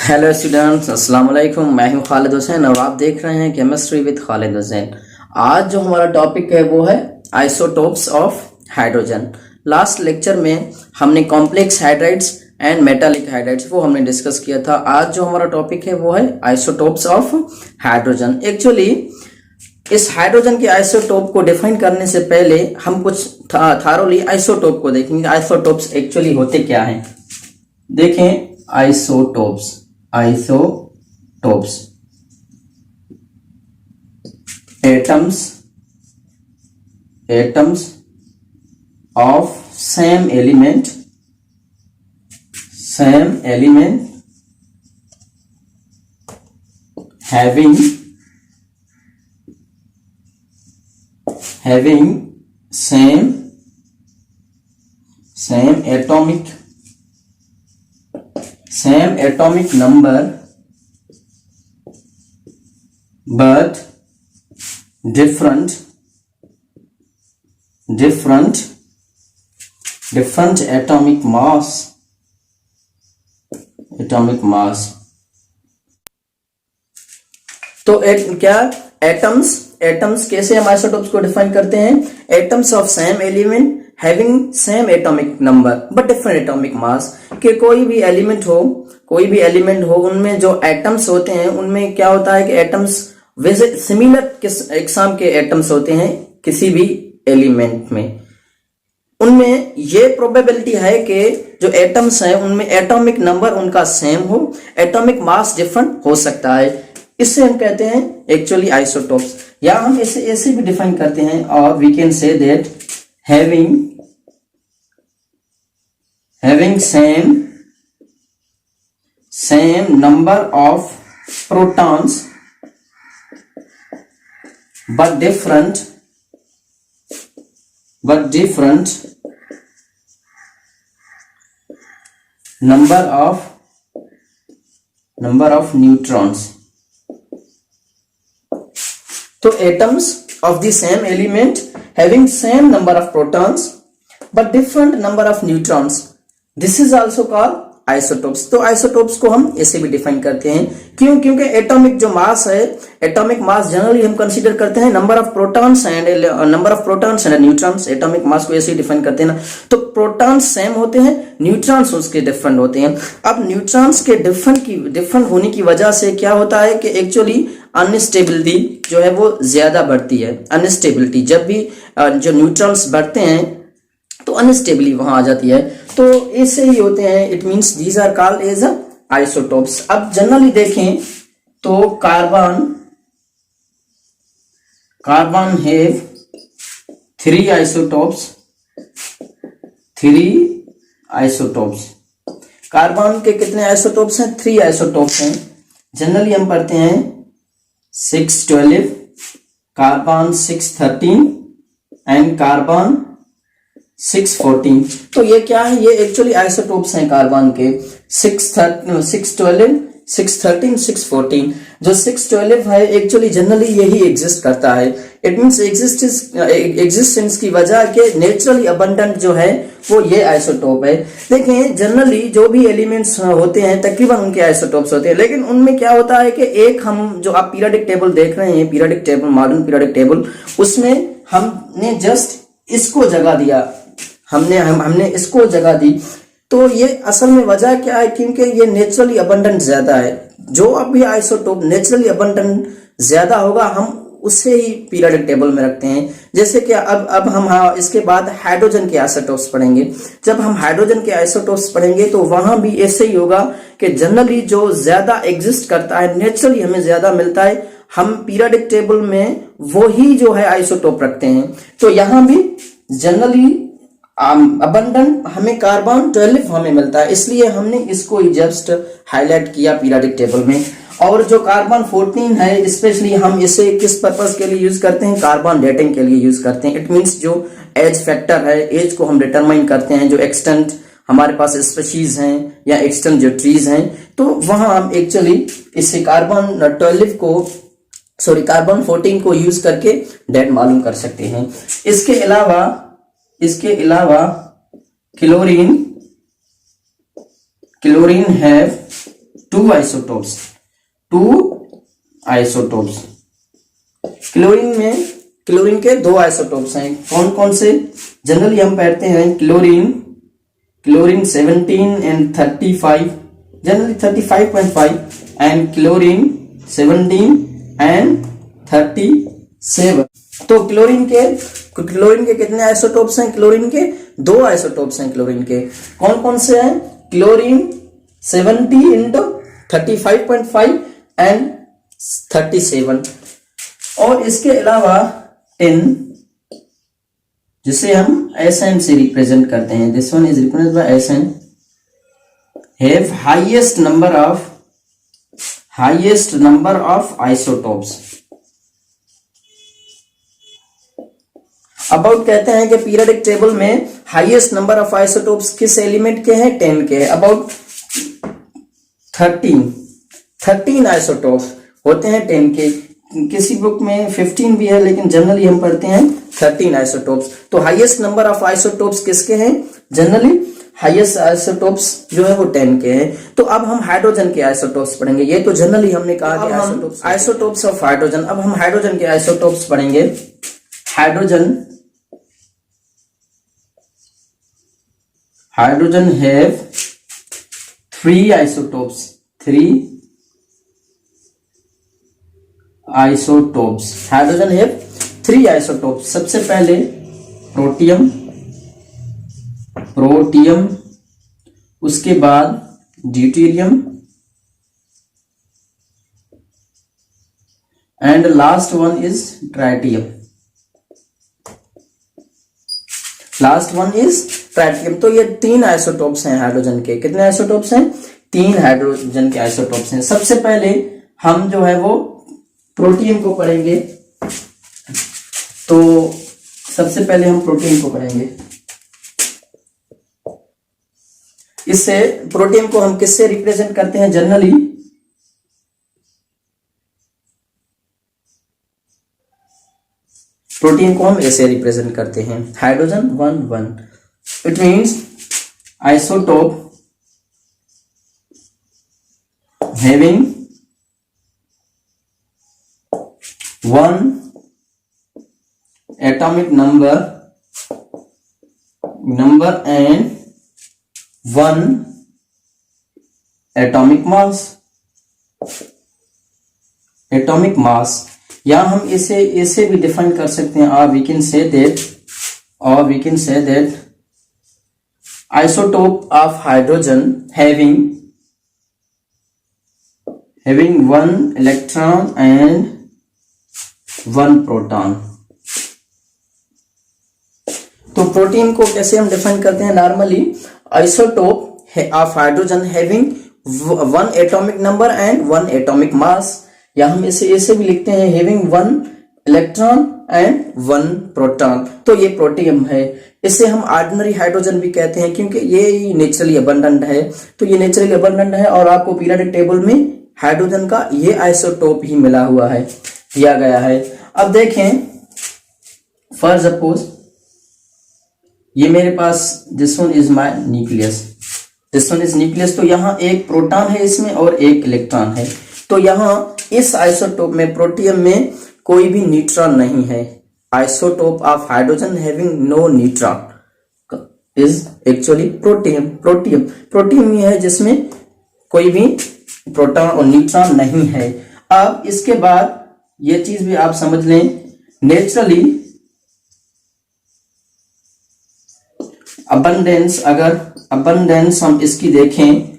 Hello students, अस्सलाम वालेकुम। मैं हूं खालिद हुसैन और आप देख रहे हैं केमिस्ट्री विद खालिद हुसैन। आज जो हमारा टॉपिक है वो है isotopes of hydrogen. Last lecture में हमने complex hydrides and metallic hydrides वो हमने डिस्कस किया था। आज जो हमारा टॉपिक है वो है आइसोटोप्स ऑफ हाइड्रोजन। एक्चुअली इस हाइड्रोजन के आइसोटोप को डिफाइन करने से पहले हम कुछ थारोली आइसोटोप को देखेंगे। आइसोटोप्स एक्चुअली होते क्या हैं, देखें। Isotopes atoms of same element having same atomic number but different atomic mass। तो क्या एटम्स कैसे हम आइसोटोप्स को डिफाइन करते हैं? Atoms of same element having same atomic number but different atomic mass. कि कोई भी एलिमेंट हो उनमें जो एटम्स होते हैं उनमें क्या होता है कि एटम्स वैसे सिमिलर किस एग्जाम के एटम्स होते हैं किसी भी एलिमेंट में, उनमें ये प्रोबेबिलिटी है कि जो एटम्स हैं उनमें एटॉमिक नंबर उनका सेम हो, एटॉमिक मास डिफरेंट हो सकता है। इससे हम कहते हैं एक्चुअली आइसोटोप्स, या हम इसे ऐसे भी डिफाइन करते हैं और we can say that having same number of protons but different number of neutrons। तो atoms of the same element having same number of protons but different number of neutrons, this is also called isotopes। तो isotopes को हम ऐसे भी define करते हैं। क्योंकि atomic जो मास है, एटॉमिक मास जनरली हम कंसीडर करते हैं number of protons and neutrons. Atomic mass को ऐसे ही डिफाइन करते हैं ना, तो प्रोटॉन्स सेम होते हैं, न्यूट्रॉन्स उसके डिफरेंट होते हैं। अब न्यूट्रॉन्स के डिफरेंट होने की वजह से क्या होता है कि एक्चुअली अनस्टेबिलिटी जो है वो ज्यादा बढ़ती है। अनस्टेबिलिटी जब भी जो न्यूट्रॉन्स बढ़ते हैं तो अनस्टेबिलिटी वहां आ जाती है। तो ऐसे ही होते हैं, it means these are called as isotopes. अब जनरली देखें तो carbon have three isotopes. Carbon के कितने आइसोटोप्स हैं? 3 आइसोटोप्स हैं। जनरली हम पढ़ते हैं 612, कार्बन 613 एंड कार्बन 614। तो ये क्या है? ये एक्चुअली आइसोटोप्स हैं कार्बन के 612, 613, 614। जो 612 है एक्चुअली जनरली यही एग्जिस्ट करता है। इट मींस एग्जिस्टेंस की वजह के नेचुरली अबंडेंट जो है वो ये आइसोटोप है। देखें जनरली जो भी एलिमेंट्स होते हैं तकरीबन उनके आइसोटोप्स होते हैं, लेकिन उनमें क्या होता है कि एक हम जो आप पीरियोडिक टेबल देख रहे हैं, periodic table, modern periodic table, उसमें हमने जस्ट इसको जगह दिया, हमने इसको जगह दी। तो ये असल में वजह क्या है? क्योंकि ये नेचुरली अबंडेंट ज्यादा है। जो अभी आइसोटोप नेचुरली अबंडेंट ज्यादा होगा हम उसे ही पीरियोडिक टेबल में रखते हैं। जैसे कि अब हम इसके बाद हाइड्रोजन के आइसोटोप्स पढ़ेंगे। जब हम हाइड्रोजन के आइसोटोप्स पढ़ेंगे तो वहां भी ऐसे ही होगा कि जनरली जो ज्यादा एग्जिस्ट करता है, नेचुरली हमें ज्यादा मिलता है, हम पीरियोडिक टेबल में वो ही जो है आइसोटोप रखते हैं। तो यहां भी जनरली अबंडेंट हमें कार्बन 12 हमें मिलता है, इसलिए हमने इसको जस्ट हाईलाइट किया पीरियोडिक टेबल में। और जो कार्बन 14 है स्पेशली हम इसे किस पर्पस के लिए यूज करते हैं? कार्बन डेटिंग के लिए यूज करते हैं। इट मींस जो एज फैक्टर है, एज को हम डिटरमाइन करते हैं, जो एक्सटेंट हमारे पास स्पीशीज हैं या एक्सटेंट जो ट्रीज हैं, तो वहां हम एक्चुअली इससे कार्बन 14 को यूज करके डेट मालूम कर सकते हैं। इसके अलावा chlorine have 2 isotopes, 2 isotopes. Chlorine के 2 आइसोटोप्स हैं। कौन कौन से? जनरली हम पढ़ते हैं chlorine 17 and 35, generally 35.5, and chlorine 17 and 37। तो क्लोरीन के कितने आइसोटोप्स हैं? क्लोरीन के 2 आइसोटोप्स हैं। क्लोरीन के कौन कौन से हैं? क्लोरीन 70 इंटू 35.5 एंड 37, और इसके अलावा 10, जिसे हम Sn से रिप्रेजेंट करते हैं। This one is represented by Sn, have highest number of isotopes. About कहते हैं कि पीरियोडिक टेबल में हाईएस्ट नंबर ऑफ आइसोटोप्स किस एलिमेंट के हैं? 10 के। अबाउट 13 आइसोटोप्स होते हैं 10 के। किसी बुक में 15 भी है, लेकिन जनरली हम पढ़ते हैं 13 आइसोटोप्स। तो हाईएस्ट नंबर ऑफ आइसोटोप्स किसके हैं? जनरली हाईएस्ट आइसोटोप्स जो है वो 10 के हैं। तो अब हम हाइड्रोजन के आइसोटोप्स पढ़ेंगे। ये तो जनरली हमने कहा कि आइसोटोप्स ऑफ हाइड्रोजन। अब हम हाइड्रोजन के आइसोटोप्स पढ़ेंगे। Hydrogen have 3 isotopes, 3 isotopes. Hydrogen have 3 isotopes. सबसे पहले प्रोटियम, उसके बाद deuterium, and last one is tritium. तो ये 3 आइसोटोप्स हैं हाइड्रोजन के। कितने आइसोटोप्स हैं? 3 हाइड्रोजन के आइसोटोप्स हैं। सबसे पहले हम जो है वो प्रोटियम को पढ़ेंगे। तो सबसे पहले हम प्रोटियम को पढ़ेंगे। इससे प्रोटियम को हम किससे रिप्रेजेंट करते हैं? जनरली प्रोटीन को हम ऐसे रिप्रेजेंट करते हैं, hydrogen 1 1। It means isotope having 1 atomic number and 1 atomic mass। या हम इसे भी डिफाइन कर सकते हैं, और we can say that isotope of hydrogen having 1 electron and 1 proton. तो प्रोटीन को कैसे हम डिफाइन करते हैं? Normally isotope of hydrogen having 1 atomic number and 1 atomic mass, या हम ऐसे भी लिखते हैं हैविंग 1 इलेक्ट्रॉन एंड 1 प्रोटॉन। तो ये प्रोटियम है। इसे हम ऑर्डिनरी हाइड्रोजन भी कहते हैं, क्योंकि ये नेचुरली अबंडेंट है। तो ये नेचुरली अबंडेंट है, और आपको पीरियोडिक टेबल में हाइड्रोजन का ये आइसोटोप ही मिला हुआ है, दिया गया है। अब देखें, फॉर सपोज ये मेरे पास this one is my nucleus, तो यहाँ एक प्रोटॉन है इसमें और एक इलेक्ट्रॉन है। तो यहाँ इस आइसोटोप में प्रोटियम में कोई भी न्यूट्रॉन नहीं है। Isotope of hydrogen having no neutron is actually protium ही है जिसमें कोई भी प्रोटॉन और न्यूट्रॉन नहीं है। अब इसके बाद ये चीज भी आप समझ लें, नेचुरली अबंडेंस हम इसकी देखें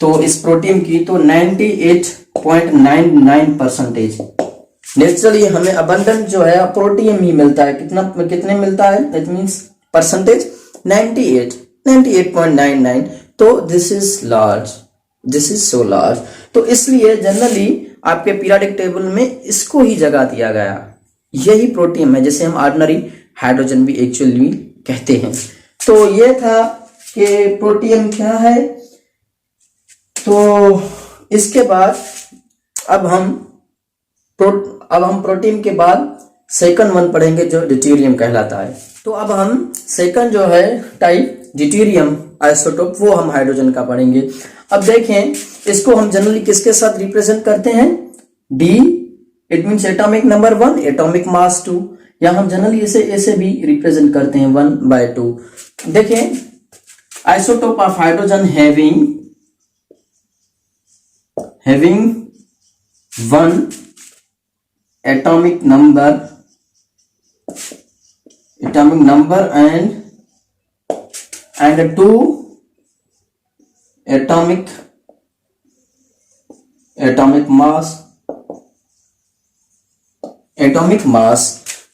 तो इस प्रोटीन की तो 98.99%। नेचुरली हमें अबंडेंट जो है प्रोटीन ही मिलता है। कितने मिलता है? That means percentage 98.99। तो दिस इज सो लार्ज। तो इसलिए जनरली आपके पीरियोडिक टेबल में इसको ही जगह दिया गया। यही प्रोटीन है जिसे हम ऑर्डिनरी हाइड्रोजन भी एक्चुअली कहते हैं। तो ये था कि प्रोटीन क्या है। तो इसके बाद अब हम प्रोटीन के बाद सेकंड वन पढ़ेंगे जो ड्यूटेरियम कहलाता है। तो तो अब हम सेकंड जो है टाइप ड्यूटेरियम आइसोटोप वो हम हाइड्रोजन का पढ़ेंगे। अब देखें इसको हम जनरली किसके साथ रिप्रेजेंट करते हैं, D, it means atomic number 1, atomic मास 2, या हम जनरली इसे ऐसे भी रिप्रेजेंट करते हैं 1/2। देखें isotope of hydrogen having 1 atomic number and 2 atomic mass।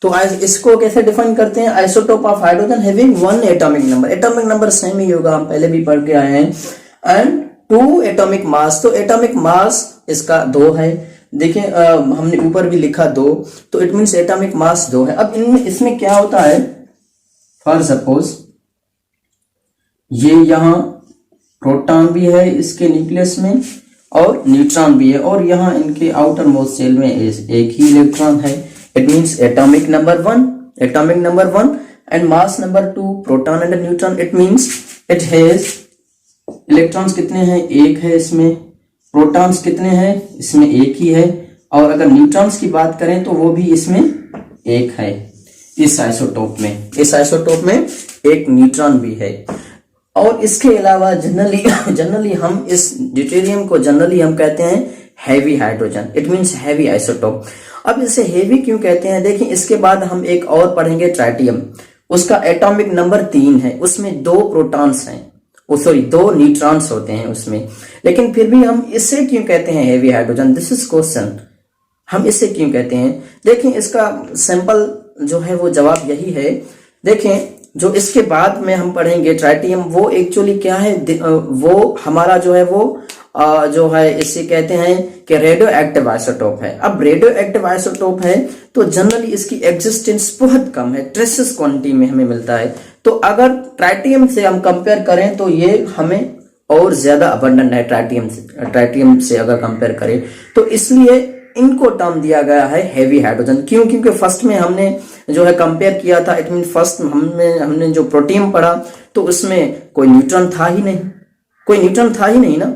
तो इसको कैसे डिफाइन करते हैं, isotope of hydrogen having 1 atomic number, atomic number same ही होगा, हम पहले भी पढ़ के आए हैं, एंड 2 एटॉमिक मास। तो एटॉमिक मास इसका 2 है, देखिए हमने ऊपर भी लिखा 2, तो इट मीन्स एटॉमिक मास 2 है। अब इनमें इसमें क्या होता है, फॉर सपोज ये यहाँ प्रोटॉन भी है इसके न्यूक्लियस में और न्यूट्रॉन भी है, और यहाँ इनके आउटर मोस्ट शेल में एक ही इलेक्ट्रॉन है। It means atomic number 1 and mass number 2, proton and neutron. It means it has electrons कितने हैं, 1 है इसमें, प्रोटॉन्स कितने हैं, इसमें 1 ही है, और अगर न्यूट्रॉन्स की बात करें तो वो भी इसमें 1 है। इस आइसोटोप में एक न्यूट्रॉन भी है। और इसके अलावा जनरली हम इस ड्यूटेरियम को जनरली हम कहते हैं heavy hydrogen, it means heavy isotope. अब इसे हैवी क्यों कहते हैं, देखिए इसके बाद हम एक और पढ़ेंगे ट्राइटियम, उसका एटॉमिक नंबर 3 है, उसमें 2 प्रोटॉन्स हैं, 2 न्यूट्रॉन्स होते हैं उसमें, लेकिन फिर भी हम इसे क्यों कहते हैं heavy hydrogen, this is question, हम इसे क्यों कहते हैं। देखें इसका सिंपल जो है वो जवाब यही है। देखें जो इसके बाद में हम पढ़ेंगे ट्राइटियम, वो एक्चुअली क्या है, वो हमारा जो है वो जो है इसे कहते हैं कि रेडियो एक्टिव आइसोटोप है। अब रेडियो एक्टिव आइसोटोप है तो जनरली इसकी एग्जिस्टेंस बहुत कम है, ट्रेसेस क्वांटिटी में हमें मिलता है। तो अगर ट्राइटियम से हम कंपेयर करें तो ये हमें और ज्यादा अबंडेंट है ट्राइटियम से अगर कंपेयर करें, तो इसलिए इनको टर्म दिया गया है हैवी हाइड्रोजन। क्यों, क्योंकि फर्स्ट में हमने जो है कंपेयर किया था, इट मीन फर्स्ट हमने जो प्रोटियम पढ़ा तो उसमें कोई न्यूट्रॉन था ही नहीं ना।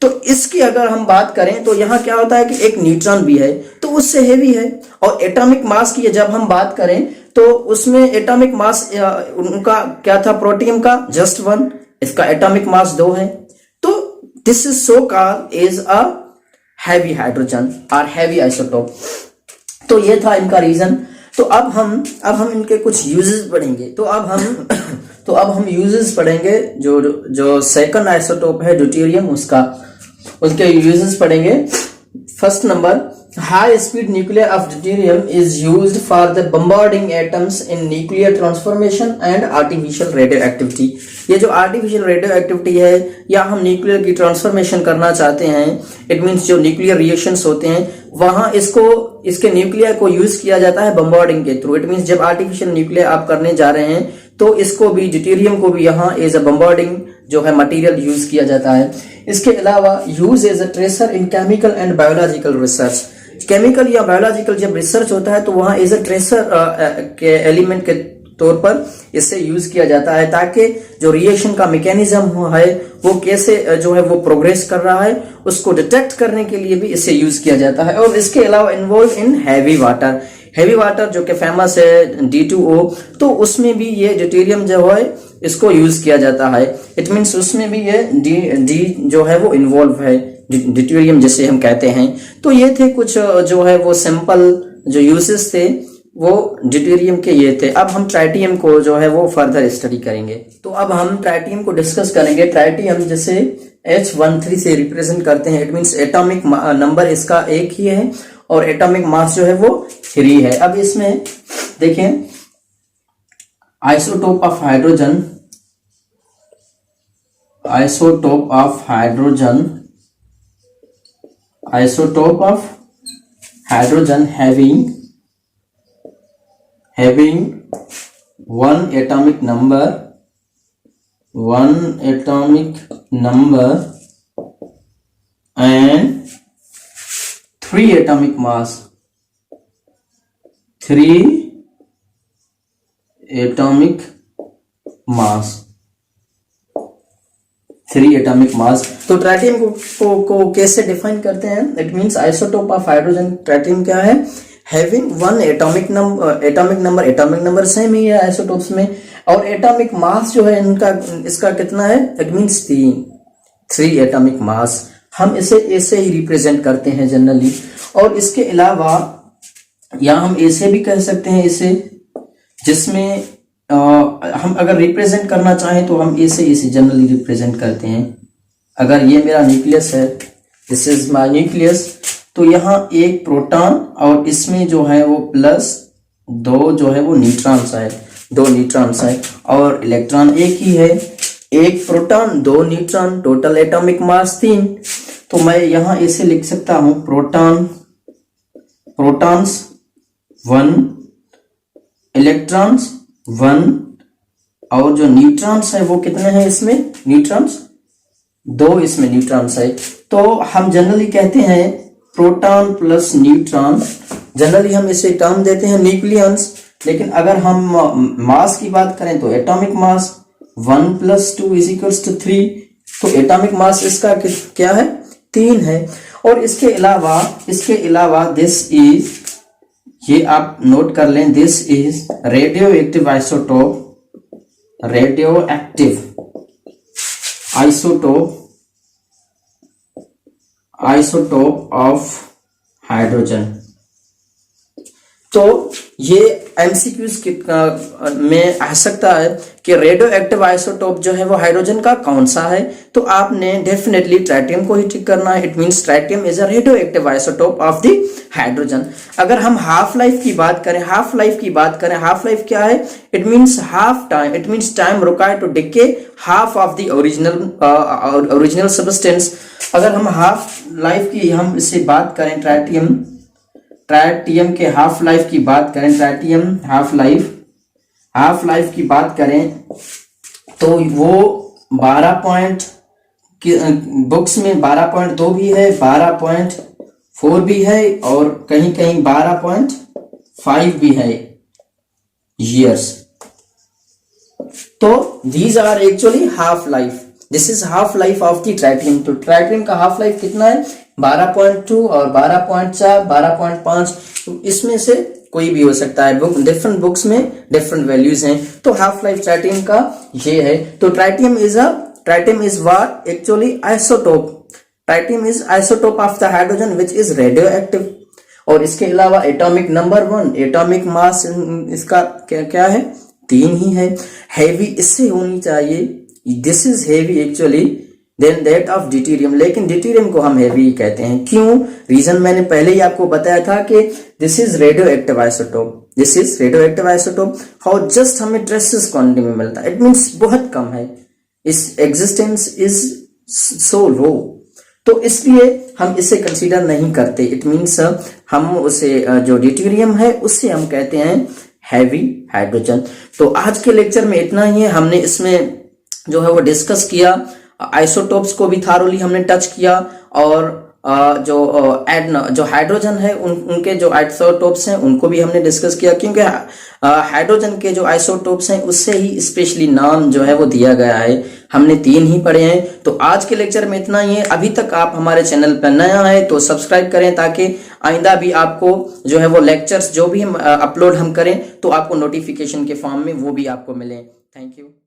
तो इसकी अगर हम बात करें तो यहाँ क्या होता है कि एक न्यूट्रॉन भी है तो उससे हैवी है। और एटॉमिक मास की जब हम बात करें तो उसमें एटॉमिक मास उनका क्या था, प्रोटियम का जस्ट 1, इसका एटॉमिक मास 2 है। तो this is so called as a heavy hydrogen और हैवी आइसोटोप। तो ये था इनका रीजन। तो अब हम इनके कुछ यूजेस पढ़ेंगे। तो अब हम यूजेस पढ़ेंगे जो सेकंड आइसोटोप है ड्यूटेरियम, उसके यूजेस पढ़ेंगे। First number, high speed nuclear of deuterium is used for the bombarding atoms in nuclear transformation and artificial radio activity. ये जो आर्टिफिशियल रेडियो एक्टिविटी है या हम न्यूक्लियर की ट्रांसफॉर्मेशन करना चाहते हैं, इट मीन्स जो न्यूक्लियर रिएक्शंस होते हैं वहां इसके न्यूक्लियर को यूज किया जाता है बम्बार्डिंग के थ्रू। इट मीन्स जब आर्टिफिशियल न्यूक्लियर आप करने जा रहे हैं तो इसको भी ड्यूटेरियम को भी यहाँ एज अ बम्बार्डिंग जो है मटेरियल यूज किया जाता है। इसके अलावा use as a tracer in chemical and biological research. Chemical या बायोलॉजिकल जब रिसर्च होता है तो वहां एज अ ट्रेसर के एलिमेंट के तौर पर इसे यूज किया जाता है, ताकि जो रिएक्शन का मैकेनिज्म है वो कैसे जो है वो प्रोग्रेस कर रहा है उसको डिटेक्ट करने के लिए भी इसे यूज किया जाता है। और इसके अलावा इन्वॉल्व इन हैवी वाटर जो कि फेमस है D2O, तो उसमें भी ये ड्यूटेरियम जो है इसको यूज किया जाता है। इट मीन्स उसमें भी ये डी जो है वो इन्वॉल्व है, ड्यूटेरियम जिसे हम कहते हैं। तो ये थे कुछ जो है वो सिंपल जो यूजेस थे वो ड्यूटेरियम के ये थे। अब हम ट्राइटियम को जो है वो फर्दर स्टडी करेंगे। तो अब हम ट्राइटियम को डिस्कस करेंगे। ट्राइटियम जिसे H13 से रिप्रेजेंट करते हैं, इट मीन्स एटॉमिक नंबर इसका 1 ही है और एटॉमिक मास जो है वो 3 है। अब इसमें देखें isotope of hydrogen having 1 atomic number and 3 atomic mass, 3 atomic mass, 3 atomic mass. तो ट्राइटियम को कैसे डिफाइन करते हैं? It means isotope of hydrogen. Tritium क्या है? हैविंग 1 एटॉमिक नंबर सेम ही है आइसोटोप्स में, और एटॉमिक मास जो है इनका, इसका कितना है? It means 3 atomic mass. हम इसे ऐसे ही रिप्रेजेंट करते हैं जनरली। और इसके अलावा या हम ऐसे भी कह सकते हैं इसे, जिसमें हम अगर रिप्रेजेंट करना चाहें तो हम ऐसे जनरली रिप्रेजेंट करते हैं। अगर ये मेरा न्यूक्लियस है, दिस इज माय न्यूक्लियस, तो यहाँ एक प्रोटॉन और इसमें जो है वो प्लस 2 जो है वो न्यूट्रॉन्स है, 2 न्यूट्रॉन्स है, और इलेक्ट्रॉन एक ही है, एक proton 2 neutron, total atomic mass 3। तो मैं यहाँ ऐसे लिख सकता हूं प्रोटॉन्स 1, इलेक्ट्रॉन्स 1, और जो न्यूट्रॉन्स है वो कितने हैं इसमें? न्यूट्रॉन्स 2 इसमें न्यूट्रॉन्स है। तो हम जनरली कहते हैं प्रोटॉन प्लस न्यूट्रॉन, जनरली हम इसे टर्म देते हैं न्यूक्लियंस। लेकिन अगर हम मास की बात करें तो एटॉमिक मास 1 + 2 = 3। तो एटॉमिक मास इसका क्या है? 3 है। और इसके अलावा दिस इज, ये आप नोट कर लें, this is radio active isotope of hydrogen. तो ये एमसीक्यूज में आ सकता है कि रेडियो एक्टिव आइसोटोप जो है वो हाइड्रोजन का कौन सा है? तो आपने डेफिनेटली ट्राइटियम को ही टिक करना है। It means tritium is a radio active isotope of the hydrogen. अगर हम हाफ लाइफ की बात करें, हाफ लाइफ क्या है? It means half time, it means time required to decay half of the original substance. अगर हम हाफ लाइफ की हम इससे बात करें, ट्राइटियम के हाफ लाइफ की बात करें, ट्राइटियम हाफ लाइफ की बात करें तो वो 12 बुक्स में 12.2 भी है, 12.4 भी है, और कहीं कहीं 12.5 भी है years। तो these are actually half life, this is half life of the tritium. तो ट्राइटियम का हाफ लाइफ कितना है? 12.2 और 12.4, 12.5, इसमें से कोई भी हो सकता है। डिफरेंट बुक्स में डिफरेंट वैल्यूज हैं। तो हाफ लाइफ ट्राइटियम का ये है। तो tritium is what? Actually isotope. Tritium is isotope of the hydrogen which is radio active. और इसके अलावा एटॉमिक नंबर 1, एटॉमिक मास इसका क्या है? 3 ही है। हैवी इससे होनी चाहिए, this is heavy actually then that of deuterium, लेकिन ड्यूटेरियम को हम हैवी कहते हैं। क्यों? रीजन मैंने पहले ही आपको बताया था कि this is radio active isotope. How just हमें ट्रेसेस क्वांटिटी में मिलता है, इट मींस बहुत कम है, इस एग्जिस्टेंस इज सो लो। तो इसलिए हम इसे कंसीडर नहीं करते। इट मींस हम उसे जो ड्यूटेरियम है उससे हम कहते हैं हैवी हाइड्रोजन। तो आज के लेक्चर में इतना ही है। हमने इसमें जो है वो डिस्कस किया, आइसोटोप्स को भी थारोली हमने टच किया, और जो हाइड्रोजन है उनके जो आइसोटोप्स हैं उनको भी हमने डिस्कस किया, क्योंकि हाइड्रोजन के जो आइसोटोप्स हैं उससे ही स्पेशली नाम जो है वो दिया गया है। हमने 3 ही पढ़े हैं। तो आज के लेक्चर में इतना ही है। अभी तक आप हमारे चैनल पर नया है तो सब्सक्राइब करें, ताकि आइंदा भी आपको जो है वो लेक्चर्स जो भी हम अपलोड हम करें तो आपको नोटिफिकेशन के फॉर्म में वो भी आपको मिले। Thank you.